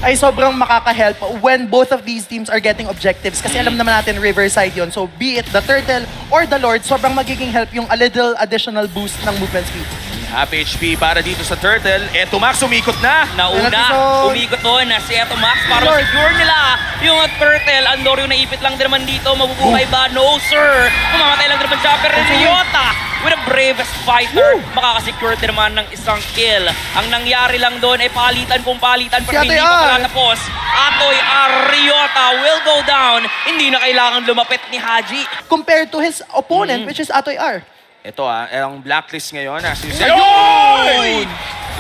ay sobrang makaka-help when both of these teams are getting objectives. Kasi alam naman natin Riverside yon. So be it the Turtle or the Lord, sobrang magiging help yung a little additional boost ng movement speed. Half HP para dito sa Turtle. Eto Max, umikot na. Nauna, umikot doon na si Eto Max para secure nila yung Turtle. Andor yung naipit lang din naman dito. Mabubuhay ba? No, sir. Mamamatay lang din naman siya. Pero Ryota, with the bravest fighter, makakasecure din naman ng isang kill. Ang nangyari lang doon ay palitan kung palitan pero hindi pa pala tapos. Atoy Ryota will go down. Hindi na kailangan lumapit ni Haji. Compared to his opponent, which is Atoy R. Ito ang blacklist ngayon. Ayun!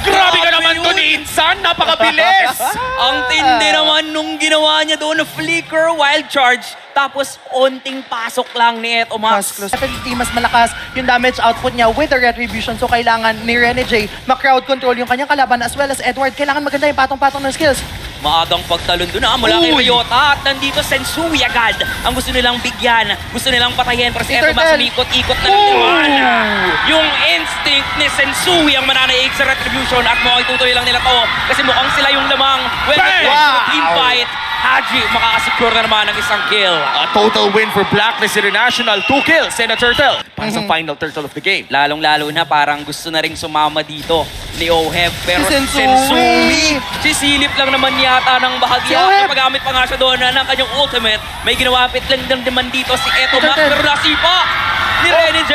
Grabe ka naman to ni Insan! Napakabilis! Ang tindi naman nung ginawa niya doon na flicker, wild charge, tapos onting pasok lang ni Eto Max. Definitely mas malakas yung damage output niya with the retribution. So kailangan ni Rene J ma-crowd control yung kanyang kalaban as well as Edward. Kailangan maganda yung patong-patong ng skills. Maagang pagtalon doon mula kay Ryota at nandito Sensui agad. Ang gusto nilang bigyan, gusto nilang patayin pero si Eto Max umikot-ikot na naman. Yung instinct ni Sensui ang mananaig sa retribution at mukhang itutuloy lang nila to kasi mukhang sila yung lamang when it comes to the team fight. Haji makakasecure na naman ng isang kill. A total win for Blacklist International. 2 kills and a turtle. Para sa final turtle of the game. Lalong-lalo na parang gusto na ring sumama dito ni Oheb. Pero Si Sensui! sisilip lang naman yata ng bahagya. Napagamit pa nga siya doon ng kanyang ultimate. May ginawapit lang naman dito si Eto Max pero nasipa ni Rene J.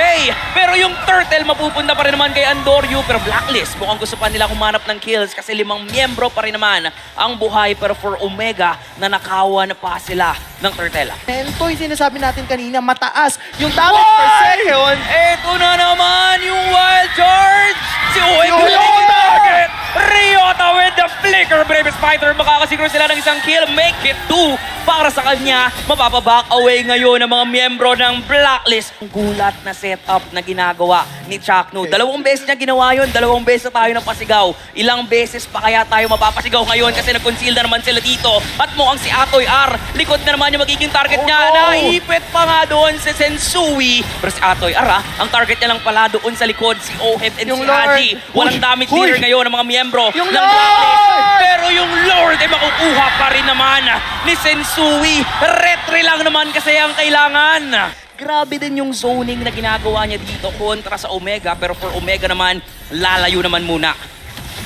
Pero yung turtle mapupunta pa rin naman kay Andoryu. Pero Blacklist, mukhang gusto pa nila kumanap ng kills kasi 5 miyembro pa rin naman ang buhay. Pero for Omega, nanakawan pa sila ng turtle. And ito yung sinasabi natin kanina, mataas yung damage per second. Eto na naman yung wild charge! Si Oheb yung target! Ryota with the flicker! Bravest fighter, makakasiguro sila ng isang kill. Make it 2 para sa kanya. Mapapaback away ngayon ang mga miyembro ng Blacklist. Ang gulat na setup na ginagawa ni Chakno. 2 beses niya ginawa yun. 2 beses na tayo napasigaw. Ilang beses pa kaya tayo mapapasigaw ngayon kasi nag-conceal na naman sila dito. At mukhang si Atoy R, likod na naman yung magiging target niya. Naipit pa nga doon si Sensui. Pero si Atoy R, ang target niya lang pala doon sa likod, si Oheb and si Haji. Walang damage leader ngayon ng mga miyembro ng Blacklist. Pero yung Lord ay makukuha pa rin naman ni Sensui. Retry lang naman kasi ang kailangan. Grabe din yung zoning na ginagawa niya dito kontra sa Omega. Pero for Omega naman, lalayo naman muna.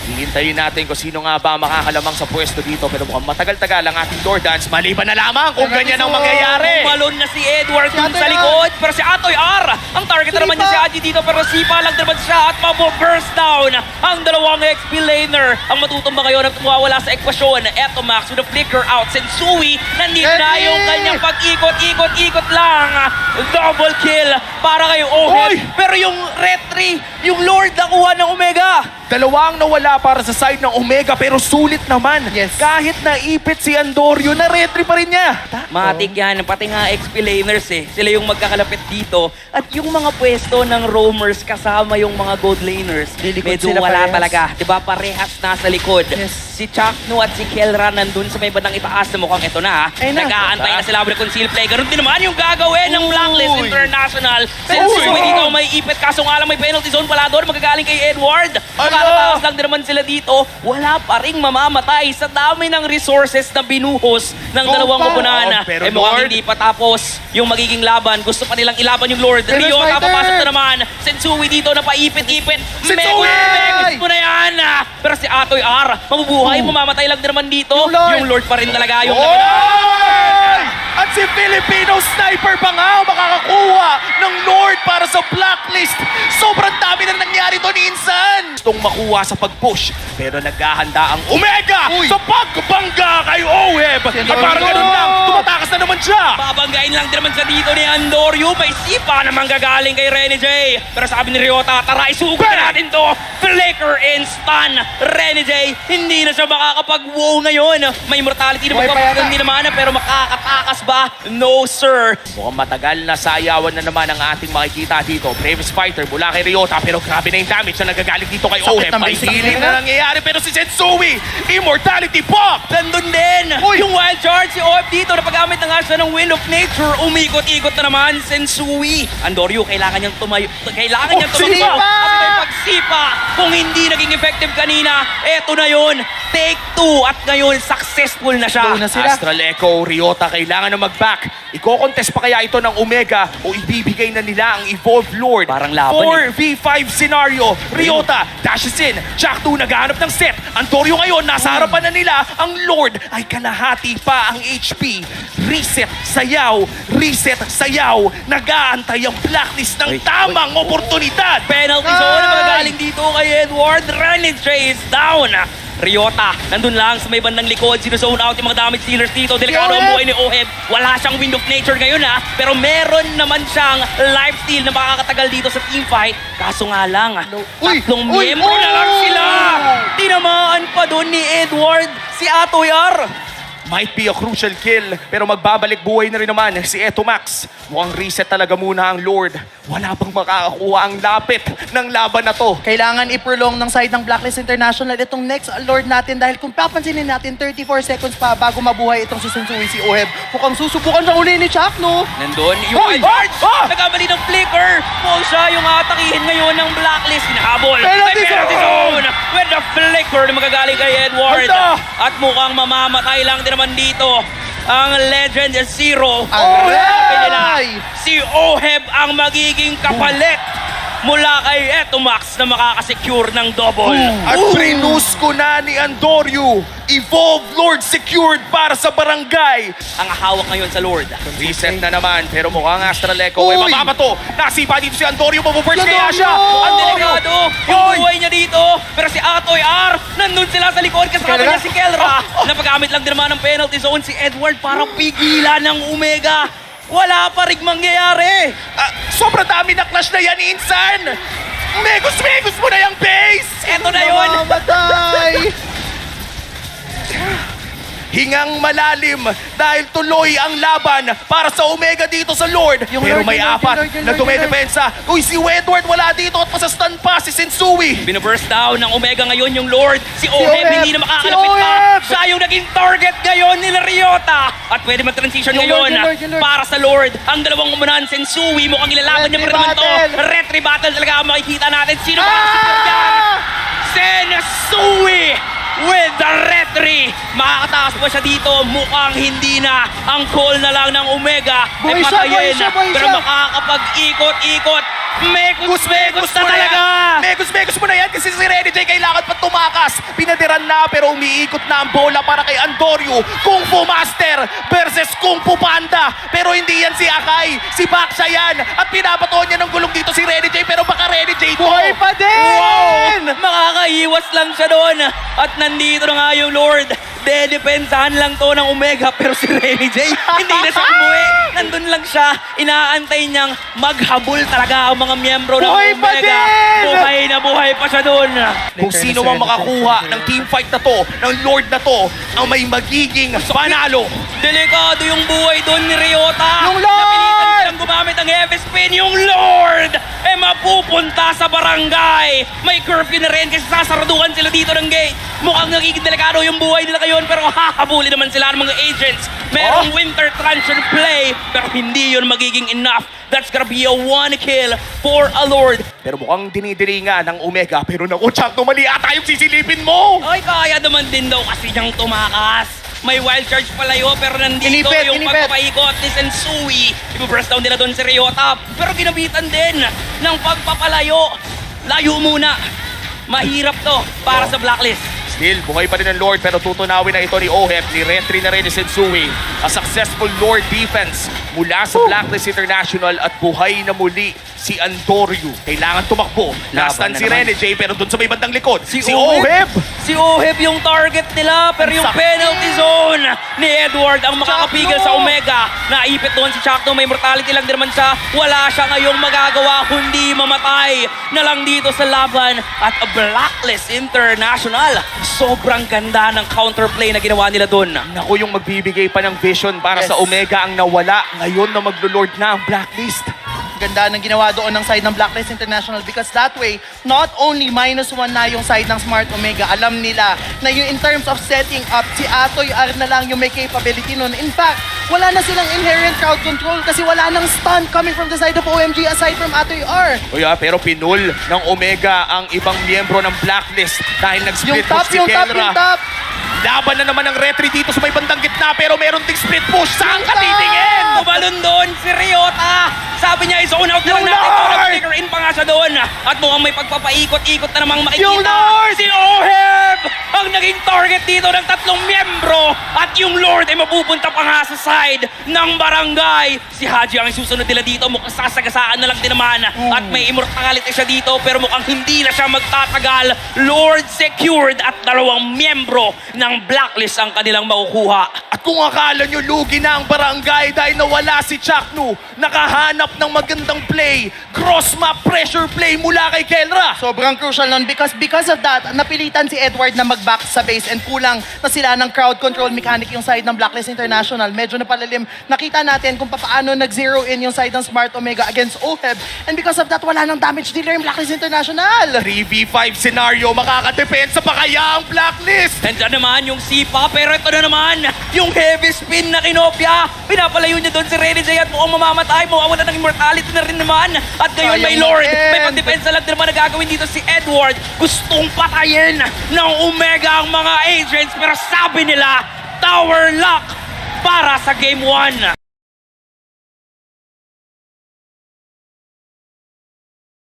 Hihintayin natin kung sino nga ba makakalamang sa pwesto dito. Pero mukhang matagal-tagal ang ating door dance. Maliban na lamang kung ganyan ang mangyayari. Malon na si Edward dun sa likod. Pero si Atoy R, ang target na naman niya si Haji dito. Pero sipa lang naman siya at mabo-burst down ang dalawang XP laner. Ang matutumba ngayon at mawawala sa ekwasyon. Eto Max with a flicker out. Sensui, nandito na yung kanyang pag-ikot lang. Double kill para kay Oheb. Pero yung retry, yung Lord nakuha ng Omega. 2 nawala para sa side ng Omega pero sulit naman. Yes. Kahit naipit si Andoryu, na-retry pa rin niya. Matik yan, pati nga XP laners Sila yung magkakalapit dito. At yung mga pwesto ng roamers kasama yung mga gold laners, medyo wala talaga. Diba? Parehas nasa likod. Yes. Si Chakno at si Kelra nandun sa may bandang itaas na mukhang ito na. Nag-aantay na sila with conceal play. Ganun din naman yung gagawin ng Blacklist International. Since ikaw may ipit kaso nga lang may penalty zone pala doon, magagaling kay Edward. Makakataas lang din naman sila dito. Wala pa ring mamamatay sa dami ng resources na binuhos ng dalawang koponan. Pero mukhang hindi pa tapos yung magiging laban. Gusto pa nilang ilaban yung Lord. Ryota papasok na naman. Sensui dito na paipit-ipit. Megus mo na yan. Pero si Atoy R, mabubuhay, mamamatay lang din naman dito. Yung Lord pa rin talaga yung At si Filipino Sniper pa nga makakakuha ng Lord para sa Blacklist. Sobrang dami na nangyari doon, Insan. Gustong makuha sa pag-push. Pero naghahanda ang Omega sa pagbangga kay Oheb. At parang ganun lang, tumatakas na naman siya. Babanggain lang din naman sa dito ni Andoryu. May sipa naman gagaling kay Rene J. Pero sabi ni Ryota, tara isugot na natin to. Flicker and stun. Rene J, hindi na siya makakapag-wow ngayon. May mortality na magpapagod din naman pero makakatakas ba? No, sir. Mukhang matagal na sayawan na naman ang ating makikita dito. Bravest fighter mula kay Ryota pero grabe na yung damage na nagagaling dito kay Oheb. May healing na nangyayari pero si Sensui, Immortality Pop! Nandun din! Yung wild charge si Oheb dito, napagamit na nga siya ng Wind of Nature. Umikot-ikot na naman, Sensui. Andoryu, kailangan niyang tumayo. Kailangan niyang tumayo. At may pagsipa. Kung hindi naging effective kanina, eto na yun. Take 2 2 at ngayon successful na siya. Go na sila. Astral Echo, Ryota, kailangan na mag-back. Iko-contest pa kaya ito ng Omega o ibibigay na nila ang Evolved Lord? Parang laban 4v5 scenario. Ryota dashes in. Jack 2 naghahanap ng set. Antonio ngayon, nasa harapan na nila. Ang Lord ay kalahati pa ang HP. Reset, sayaw. Reset, sayaw. Nag-aantay ang blacklist ng tamang oportunidad. Penalty zone na magagaling dito kay Edward. Renegade is down. Ryota, nandun lang sa may bandang likod. Sinuzone out yung mga damage dealers dito. Delikado ang buhay ni Oheb. Wala siyang wind of nature ngayon pero meron naman siyang lifesteal na makakatagal dito sa teamfight. Kaso nga lang, tatlong miyembro na lang sila. Tinamaan pa doon ni Edward si Atoyar. Might be a crucial kill, pero magbabalik buhay na rin naman si Eto Max. Mukhang reset talaga muna ang Lord. Wala bang makakakuha ang lapit ng laban na to? Kailangan i-prolong ng side ng Blacklist International itong next Lord natin dahil kung papansinin natin 34 seconds pa bago mabuhay itong si Sensui si Oheb. Mukhang susubukan sa uli ni Chuck, no? Nandun yung Hoy! George! Ah! Nagkamali ng flicker! Paul siya yung atakihin ngayon ng Blacklist. Hinahabol! Penalty May penalty zone! zone! With the flicker na magagaling kay Edward. Hala! At mukhang mamamatay lang din naman dito ang Legend Zero. Aray! Nila, si Oheb ang magiging kapalit mula kay Etomax na makakasecure ng double. At prinus ko na ni Andoryu. Evolved Lord secured para sa barangay. Ang hawak ngayon sa Lord. Reset na naman, pero mukhang Astral Echo ay Uy! mababato. Nasipa dito si Andoryu, mabuburst kaya Andoryu! siya. Ang delikado, yung Hoy! buhay niya dito. Pero si Atoy R, nandun sila sa likod kasama Kelra? niya si Kelra. Napagamit lang din naman ng penalty zone si Edward para pigilan ng Omega. Wala pa rin mangyayari. Sobrang dami na clash na yan, Insan. Megus mo na yung base. Eto na yun. Mamamatay! Hingang malalim dahil tuloy ang laban para sa Omega dito sa Lord. Yung Pero Lord, may yung Lord, apat yung Lord, yung na Lord, dumedepensa. Uy, si Edward wala dito at masastan pa si Sensui. Binaburst down ng Omega ngayon yung Lord. Si Oheb Oheb! hindi na Si makakalapit pa. Oheb! Siya yung naging target ngayon ni Ryota. At pwede mag-transition Yung Lord, ngayon yung Lord, yung Lord. para sa Lord. Ang dalawang umunahan, Sensui, mukhang ilalaban niya pa rin naman to. battle! Retry battle talaga ang makikita natin. Sino ba Ah! yan? Sensui with the retry. Makakatakas pa siya dito. Mukhang hindi na. Ang call na lang ng Omega ay Buhay siya, patayin. buhay siya, buhay Pero siya. makakapag-ikot-ikot. Megus na talaga. Megus mo na yan kasi si Renny J kailangan pa tumakas. Pinadiran na pero umiikot na ang bola para kay Andoryu. Kung Fu Master versus Kung Fu Panda. Pero hindi yan si Akai. Si Baksha yan. At pinapatuon niya ng gulong dito si Renny J pero baka Renny J to. Buhay pa din! Wow! Makakaiwas lang siya doon. At nandito na nga yung Lord. Dedepensahan lang to ng Omega. Pero si Renny J, hindi na siya umuwi. Nandun lang siya. Inaantay niyang maghabol talaga ang mga miyembro ng Buhay pa Omega. din! Buhay pa siya doon. Kung sino mang makakuha ng teamfight na to, ng Lord na to, ang may magiging panalo. Delikado yung buhay doon ni Ryota. Yung Lord! Napilitan silang gumamit ng heavy spin. Yung Lord mapupunta sa barangay. May curfew na rin kasi sasaraduhan sila dito ng gate. Mukhang nagiging delikado yung buhay nila ngayon pero hahabulin naman sila ng mga agents. Merong winter transition play pero hindi yun magiging enough. That's gonna be a one kill for a Lord. Pero mukhang dinidiringa ng Omega. Pero naku, Chuck, mali ata yung sisilipin mo. Ay, kaya naman din daw kasi niyang tumakas. May wild charge palayo pero nandito Inipit, yung inipit. pagpapaikot ni Sensui. Ibuburst down nila doon si Ryota. Pero ginabitan din ng pagpapalayo. Layo muna. Mahirap to para sa Blacklist. Still, buhay pa rin ang Lord pero tutunawin na ito ni Oheb. Ni-retry na rin ni Sensui. A successful Lord defense mula sa Blacklist International at buhay na muli si Andoryu. Kailangan tumakbo. Nastan na si naman. Renny J pero dun sa may bandang likod. Si Oheb. Oheb! Si Oheb yung target nila pero yung sakit. penalty zone ni Edward ang makakapigil Chakno! sa Omega. Naipit doon si Chakno. May mortality lang din naman siya. Wala siya ngayong magagawa kundi mamatay na lang dito sa laban at a Blacklist International. Sobrang ganda ng counterplay na ginawa nila doon. Naku, yung magbibigay pa ng vision para Yes. sa Omega ang nawala. Ngayon na maglo-Lord na ang Blacklist. Ganda ng ginawa doon ng side ng Blacklist International because that way, not only -1 na yung side ng Smart Omega, alam nila na yung in terms of setting up, si Atoy R na lang yung may capability nun. In fact, wala na silang inherent crowd control kasi wala nang stun coming from the side of OMG aside from Atoy R. Pero pinul ng Omega ang ibang miyembro ng Blacklist dahil nag-split Yung top, push si yung top, Kelra. yung top. Laban na naman ang retry dito sa may bandang gitna pero meron ding split push. Saan ka titingin? Tumalon doon si Ryota. Sabi niya, zone out na lang Yung natin to. Lord! Nag-flicker in pa nga siya doon. At mukhang may pagpapaikot-ikot na namang makikita. Yung Lord! Si Oheb! Ang naging target dito ng 3 miyembro. At yung Lord ay mapupunta pa nga sa side ng barangay. Si Haji ang susunod nila dito. Mukhang sasagasaan na lang din naman. At may immortality siya dito pero mukhang hindi na siya magtatagal. Lord secured at 2 miyembro ng Blacklist ang kanilang makukuha. At kung akala nyo lugi na ang barangay dahil nawala si Chaknu, nakahanap ng magandang play. Cross-map pressure play mula kay Kelra. Sobrang crucial nun because of that, napilitan si Edward na mag-back sa base and kulang na sila ng crowd control mechanic yung side ng Blacklist International. Medyo napalalim. Nakita natin kung paano nag-zero in yung side ng Smart Omega against Oheb. And because of that, wala nang damage dealer yung Blacklist International. 3v5 scenario, makakadepensa pa kaya ang Blacklist? Nandiyan naman yung sipa, pero ito na naman, yung heavy spin na kinopya. Pinapalayo niya doon si Rene J at mukhang mamamatay. Mawawala ng immortality na rin naman. At ngayon may Sayang Lord. naman. May pagdepensa lang din naman na gagawin dito si Edward. Gustong patayin ng Omega ang mga agents. Pero sabi nila, Tower Lock para sa Game 1.